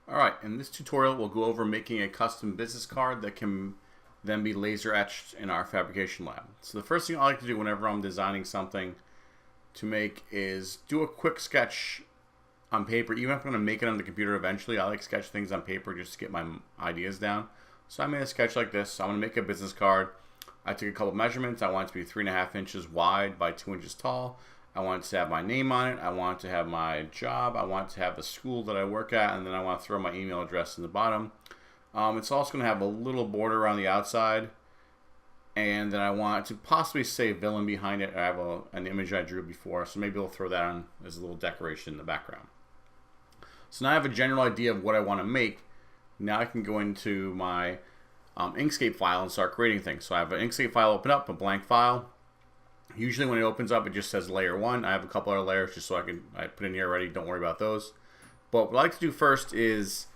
Alright, in this tutorial we'll go over making a custom business card that can then be laser etched in our fabrication lab. So the first thing I like to do whenever I'm designing something to make is do a quick sketch on paper. Even if I'm going to make it on the computer eventually, I like to sketch things on paper just to get my ideas down. So I made a sketch like this. I'm going to make a business card. I took a couple measurements. I want it to be 3.5 inches wide by 2 inches tall. I want to have my name on it. I want to have my job. I want to have the school that I work at, and then I want to throw my email address in the bottom. It's also going to have a little border on the outside, and then I want to possibly say villain behind it. I have an image I drew before, so maybe we'll throw that on as a little decoration in the background. So now I have a general idea of what I want to make. Now I can go into my Inkscape file and start creating things. So I have an Inkscape file open up, a blank file. Usually when it opens up, it just says layer 1. I have a couple other layers just so I put in here already. Don't worry about those. But what I like to do first is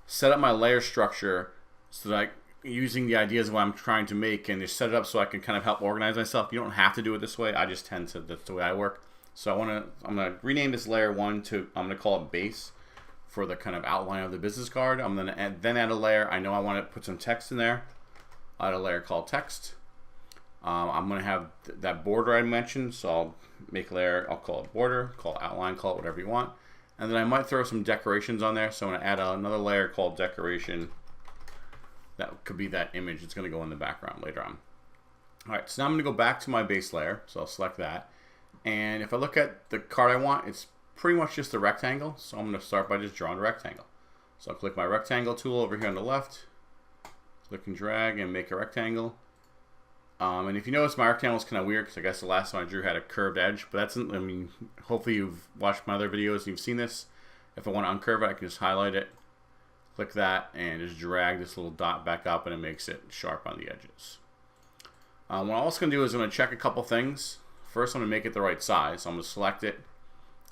set up my layer structure so that using the ideas of what I'm trying to make, and just set it up so I can kind of help organize myself. You don't have to do it this way. I just tend to, that's the way I work. So I'm gonna rename this layer 1 to, I'm gonna call it base for the kind of outline of the business card. I'm gonna then add a layer. I know I want to put some text in there. I'll add a layer called text. I'm going to have that border I mentioned, so I'll make a layer, I'll call it border, call it outline, call it whatever you want. And then I might throw some decorations on there, so I'm going to add another layer called decoration. That could be that image that's going to go in the background later on. Alright, so now I'm going to go back to my base layer, so I'll select that. And if I look at the card I want, it's pretty much just a rectangle, so I'm going to start by just drawing a rectangle. So I'll click my rectangle tool over here on the left, click and drag and make a rectangle. And if you notice, my rectangle is kind of weird because I guess the last one I drew had a curved edge, but that's, I mean, hopefully you've watched my other videos and you've seen this. If I want to uncurve it, I can just highlight it, click that, and just drag this little dot back up, and it makes it sharp on the edges. What I'm also going to do is I'm going to check a couple things. First, I'm going to make it the right size. So I'm going to select it.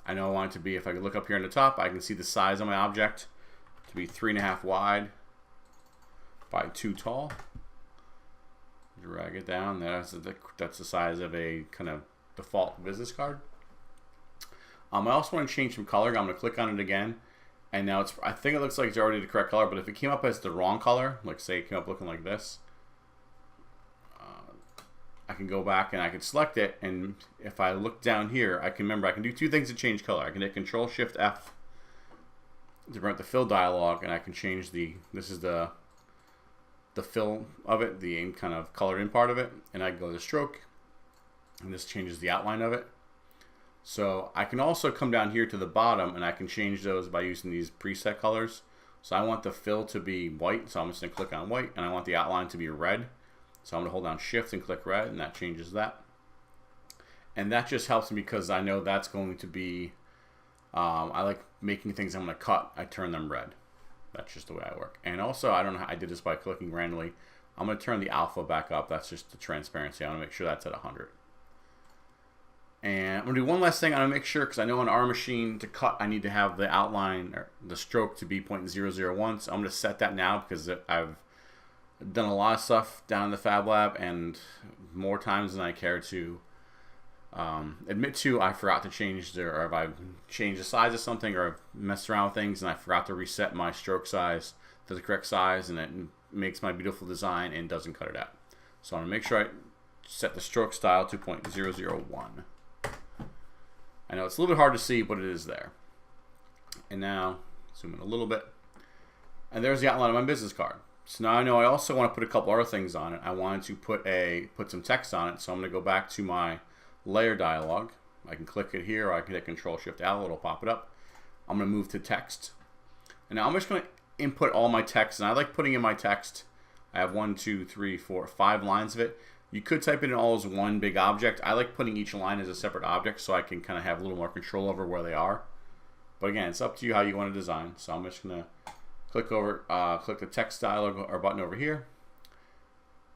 I know I want it to be, if I can look up here on the top, I can see the size of my object to be 3.5 wide by 2 tall. Drag it down. That's the size of a kind of default business card. I also want to change some color. I'm going to click on it again, and now I think it looks like it's already the correct color, but if it came up as the wrong color, like say it came up looking like this, I can go back and I can select it, and if I look down here, I can do two things to change color. I can hit Control Shift F to bring up the fill dialog, and I can change this is the fill of it, the kind of colored in part of it, and I can go to stroke, and this changes the outline of it. So I can also come down here to the bottom, and I can change those by using these preset colors. So I want the fill to be white, so I'm just going to click on white, and I want the outline to be red. So I'm going to hold down Shift and click red, and that changes that. And that just helps me because I know that's going to be, I like making things I'm going to cut, I turn them red. That's just the way I work. And also, I don't know how I did this by clicking randomly. I'm going to turn the alpha back up. That's just the transparency. I want to make sure that's at 100. And I'm going to do one last thing. I'm going to make sure, because I know on our machine to cut, I need to have the outline, or the stroke to be 0.001. So I'm going to set that now because I've done a lot of stuff down in the FabLab, and more times than I care to admit to, I forgot to change or if I've changed the size of something, or I've messed around with things and I forgot to reset my stroke size to the correct size, and it makes my beautiful design and doesn't cut it out. So I'm going to make sure I set the stroke style to 0.001. I know it's a little bit hard to see, but it is there. And now, zoom in a little bit. And there's the outline of my business card. So now I know I also want to put a couple other things on it. I wanted to put some text on it, so I'm going to go back to my layer dialog. I can click it here, or I can hit Control Shift L, it'll pop it up. I'm going to move to text. And now I'm just going to input all my text, and I like putting in my text. I have 1, 2, 3, 4, 5 lines of it. You could type it in all as one big object. I like putting each line as a separate object so I can kind of have a little more control over where they are. But again, it's up to you how you want to design. So I'm just going to click the text dialog or button over here.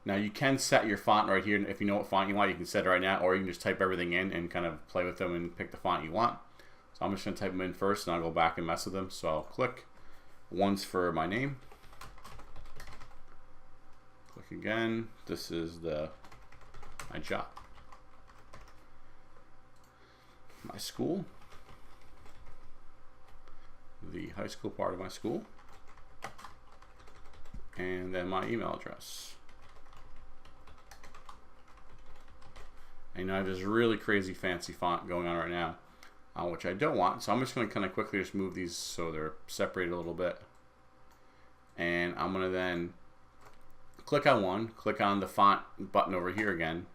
Now you can set your font right here. If you know what font you want, you can set it right now, or you can just type everything in and kind of play with them and pick the font you want. So I'm just going to type them in first, and I'll go back and mess with them. So I'll click. One's for my name. Click again. This is my job. My school. the high school part of my school, and then my email address. And I have this really crazy fancy font going on right now, which I don't want. So I'm just going to kind of quickly just move these so they're separated a little bit. And I'm going to then click on one, click on the font button over here again,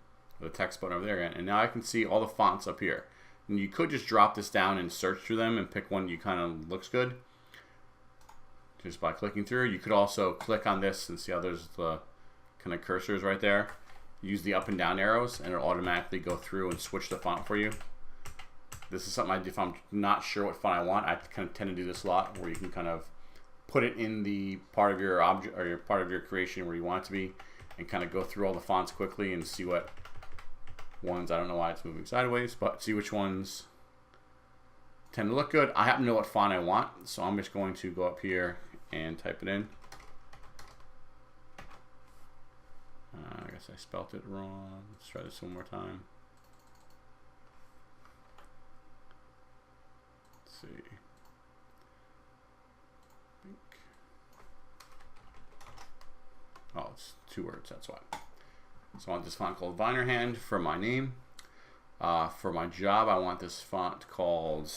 the text button over there again, and now I can see all the fonts up here. And you could just drop this down and search through them and pick one you kind of looks good just by clicking through. You could also click on this and see how there's the kind of cursors right there. Use the up and down arrows and it'll automatically go through and switch the font for you. This is something I do if I'm not sure what font I want. I kind of tend to do this a lot, where you can kind of put it in the part of your object or your part of your creation where you want it to be, and kind of go through all the fonts quickly and see what ones, I don't know why it's moving sideways, but see which ones tend to look good. I happen to know what font I want, so I'm just going to go up here and type it in. I guess I spelt it wrong. Let's try this one more time. Let's see. Oh, it's 2 words, that's why. So I want this font called Vinerhand for my name. For my job, I want this font called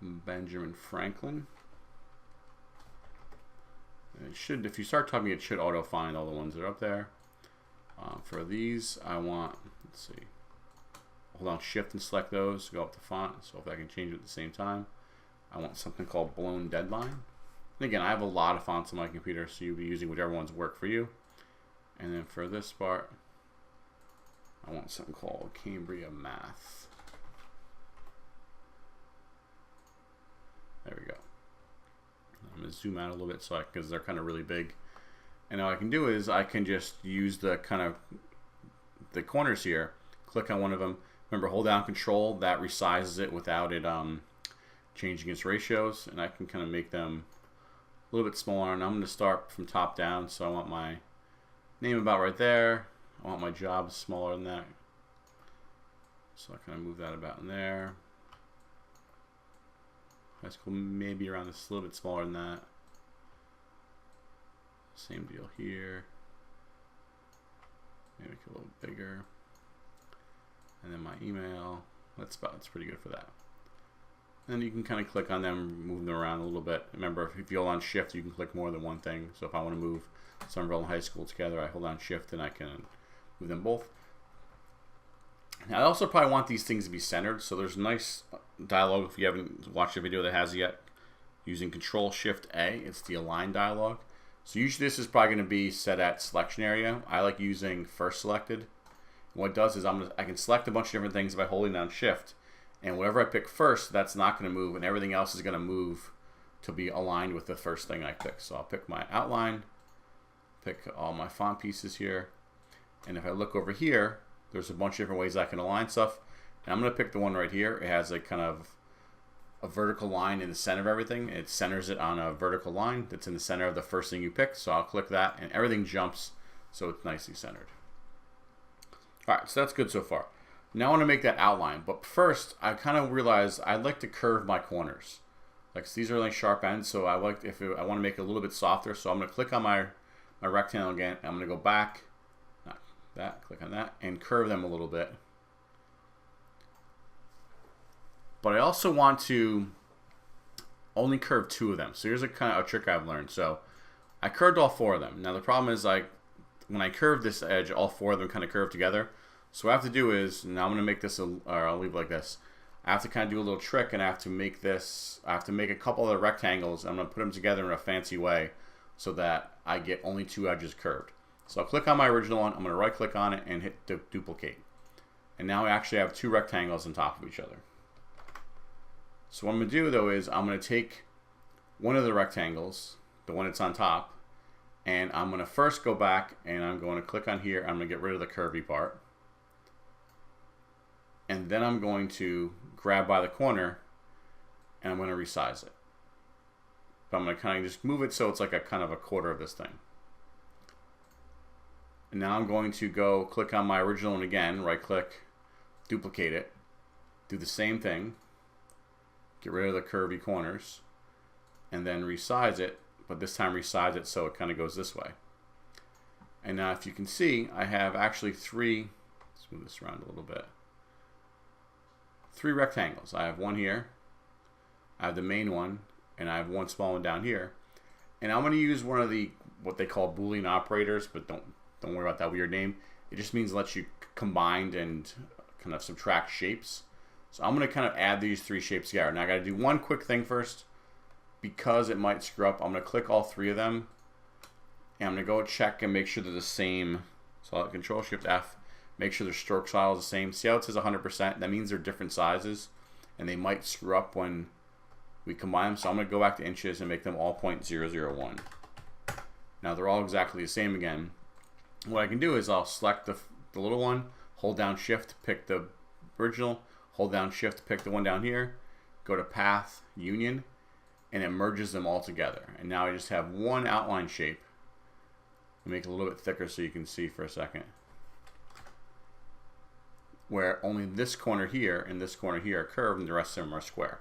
Benjamin Franklin. And it should, if you start typing, it should auto find all the ones that are up there. For these, I want, let's see, hold down Shift and select those, go up to font, so if I can change it at the same time. I want something called Blown Deadline. And again, I have a lot of fonts on my computer, so you'll be using whichever ones work for you. And then for this part, I want something called Cambria Math. There we go. I'm going to zoom out a little bit so because they're kind of really big. And all I can do is I can just use the kind of the corners here, click on one of them. Remember, hold down Control, that resizes it without it changing its ratios, and I can kind of make them a little bit smaller. And I'm going to start from top down, so I want my name about right there. I want my job smaller than that, so I kind of move that about in there. High school maybe around this, a little bit smaller than that. Same deal here. Maybe make it a little bigger. And then my email, that's pretty good for that. And you can kind of click on them, move them around a little bit. Remember, if you hold on Shift, you can click more than one thing. So if I want to move Somerville and High School together, I hold on Shift and I can move them both. Now, I also probably want these things to be centered. So there's a nice dialogue if you haven't watched a video that has it yet. Using Control Shift A, it's the Align dialogue. So usually this is probably going to be set at selection area. I like using first selected. What it does is I can select a bunch of different things by holding down Shift. And whatever I pick first, that's not going to move, and everything else is going to move to be aligned with the first thing I pick. So I'll pick my outline, pick all my font pieces here, and if I look over here, there's a bunch of different ways I can align stuff. And I'm going to pick the one right here. It has a kind of a vertical line in the center of everything. It centers it on a vertical line that's in the center of the first thing you pick. So I'll click that, and everything jumps, so it's nicely centered. All right, so that's good so far. Now I want to make that outline, but first I kind of realized I'd like to curve my corners. Like, so these are like sharp ends, so I want to make it a little bit softer. So I'm going to click on my rectangle again. I'm going to go back, not that, click on that, and curve them a little bit. But I also want to only curve 2 of them. So here's a kind of a trick I've learned. So I curved all 4 of them. Now the problem is, like, when I curve this edge, all 4 of them kind of curve together. So what I have to do is, now I'm going to make this, or I'll leave it like this. I have to kind of do a little trick, and I have to make this, I have to make a couple other rectangles. I'm going to put them together in a fancy way so that I get only 2 edges curved. So I'll click on my original one, I'm going to right click on it and hit duplicate. And now I actually have 2 rectangles on top of each other. So what I'm going to do though is I'm going to take one of the rectangles, the one that's on top, and I'm going to first go back and I'm going to click on here. I'm going to get rid of the curvy part. And then I'm going to grab by the corner and I'm going to resize it. But I'm going to kind of just move it so it's like a kind of a quarter of this thing. And now I'm going to go click on my original one again, right click, duplicate it, do the same thing, get rid of the curvy corners, and then resize it, but this time resize it so it kind of goes this way. And now if you can see, I have actually three, let's move this around a little bit, three rectangles. I have one here, I have the main one, and I have one small one down here. And I'm going to use one of the, what they call Boolean operators, but don't worry about that weird name. It just means it lets you combine and kind of subtract shapes. So I'm going to kind of add these three shapes together. Now I got to do one quick thing first, because it might screw up. I'm going to click all three of them, and I'm going to go check and make sure they're the same. So I'll Control Shift F, make sure their stroke style is the same. See how it says 100%? That means they're different sizes, and they might screw up when we combine them. So I'm going to go back to inches and make them all 0.001. Now they're all exactly the same again. What I can do is I'll select the little one, hold down Shift, pick the original, hold down Shift, pick the one down here, go to Path, Union, and it merges them all together. And now I just have one outline shape. I'll make it a little bit thicker so you can see for a second, where only this corner here and this corner here are curved and the rest of them are square.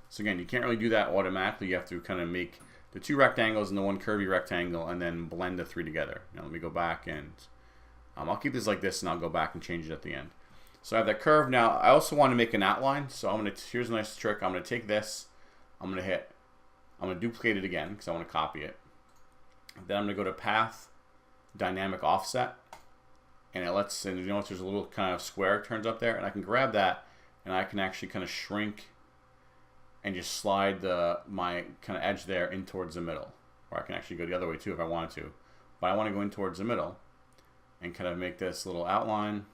So again, you can't really do that automatically. You have to kind of make the two rectangles and the one curvy rectangle and then blend the three together. Now let me go back and I'll keep this like this, and I'll go back and change it at the end. So I have that curve. Now I also want to make an outline, so here's a nice trick. I'm going to take this, I'm going to duplicate it again because I want to copy it. Then I'm going to go to Path, Dynamic Offset, and you notice there's a little kind of square turns up there, and I can grab that and I can actually kind of shrink and just slide my kind of edge there in towards the middle. Or I can actually go the other way too if I wanted to. But I want to go in towards the middle and kind of make this little outline.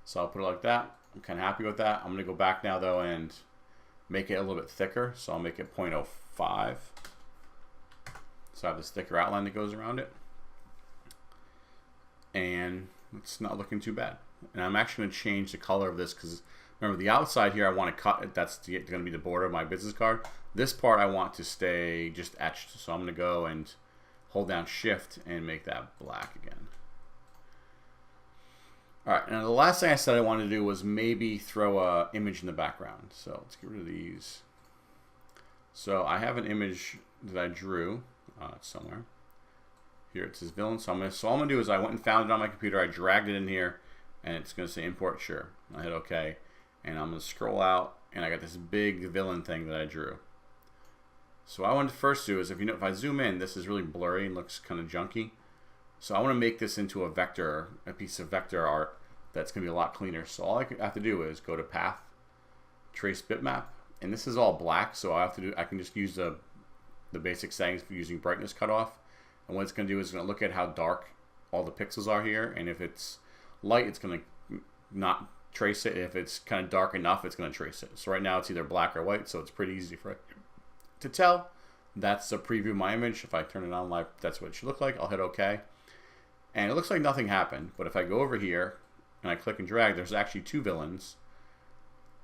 So I'll put it like that. I'm kind of happy with that. I'm going to go back now though and make it a little bit thicker. So I'll make it 0.05. So I have this thicker outline that goes around it. And it's not looking too bad. And I'm actually going to change the color of this because remember, the outside here I want to cut it. That's going to be the border of my business card. This part I want to stay just etched. So I'm going to go and hold down Shift and make that black again. Alright, now the last thing I said I wanted to do was maybe throw an image in the background. So let's get rid of these. So I have an image that I drew somewhere. Here it says villain. So all I'm going to do is I went and found it on my computer. I dragged it in here, and it's going to say import. Sure. I hit OK. And I'm going to scroll out, and I got this big villain thing that I drew. So what I wanted to first do is, if I zoom in, this is really blurry and looks kind of junky. So I want to make this into a piece of vector art that's going to be a lot cleaner. So all I have to do is go to Path, Trace Bitmap, and this is all black. So I can just use the basic settings for using brightness cutoff. And what it's going to do is it's going to look at how dark all the pixels are here, and if it's light, it's going to not trace it. If it's kind of dark enough, it's going to trace it. So right now it's either black or white, so it's pretty easy for it to tell. That's a preview of my image. If I turn it on live, that's what it should look like. I'll hit OK. And it looks like nothing happened, but if I go over here and I click and drag, there's actually two villains.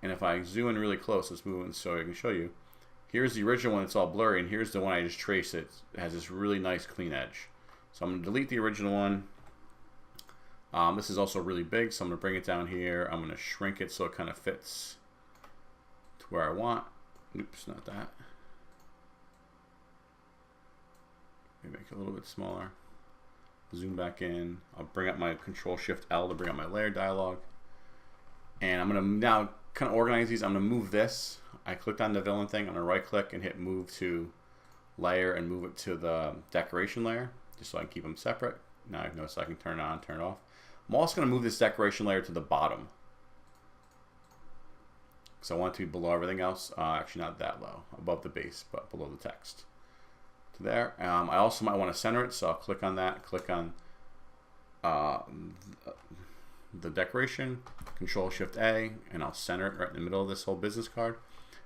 And if I zoom in really close, let's move in so I can show you. Here's the original one, it's all blurry, and here's the one I just traced. It has this really nice clean edge. So I'm going to delete the original one. This is also really big, so I'm going to bring it down here. I'm going to shrink it so it kind of fits to where I want. Oops, not that. Maybe make it a little bit smaller. Zoom back in. I'll bring up my Control-Shift-L to bring up my layer dialog. And I'm going to now kind of organize these. I'm going to move this. I clicked on the villain thing. I'm going to right-click and hit Move to Layer and move it to the decoration layer, just so I can keep them separate. Now I've noticed I can turn it on, turn it off. I'm also going to move this decoration layer to the bottom, because I want it to be below everything else. Actually, not that low, above the base, but below the text. To there. I also might want to center it, so I'll click on that, click on the decoration, Control-Shift-A, and I'll center it right in the middle of this whole business card.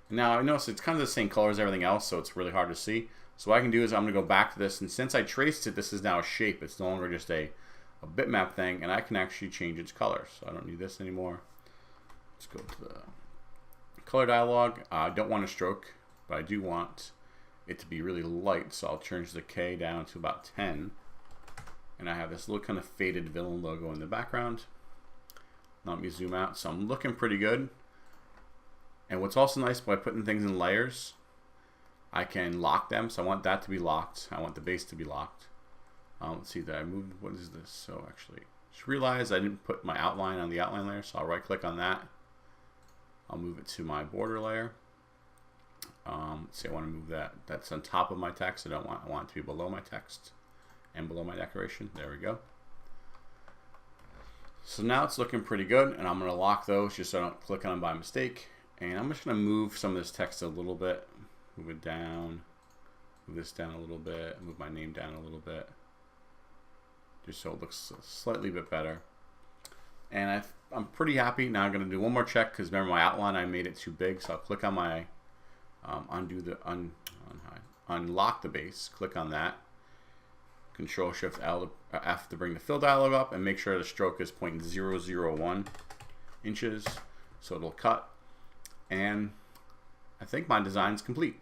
And now I notice it's kind of the same color as everything else, so it's really hard to see. So what I can do is I'm going to go back to this, and since I traced it, this is now a shape. It's no longer just a bitmap thing, and I can actually change its color. So I don't need this anymore. Let's go to the color dialog. I don't want a stroke, but I do want it to be really light, so I'll change the K down to about 10. And I have this little kind of faded villain logo in the background. Now let me zoom out. So I'm looking pretty good. And what's also nice by putting things in layers I can lock them. So I want that to be locked. I want the base to be locked. Let's see that I moved. What is this? So actually, just realized I didn't put my outline on the outline layer. So I'll right click on that. I'll move it to my border layer. Let's see, I want to move that. That's on top of my text. I want it to be below my text and below my decoration. There we go. So now it's looking pretty good, and I'm going to lock those just so I don't click on them by mistake. And I'm just going to move some of this text a little bit. Move it down. Move this down a little bit. Move my name down a little bit. Just so it looks slightly bit better. And I'm pretty happy. Now I'm going to do one more check because remember my outline, I made it too big. So I'll click on my unlock the base. Click on that. Control Shift F to bring the fill dialog up and make sure the stroke is 0.001 inches so it'll cut. And I think my design's complete.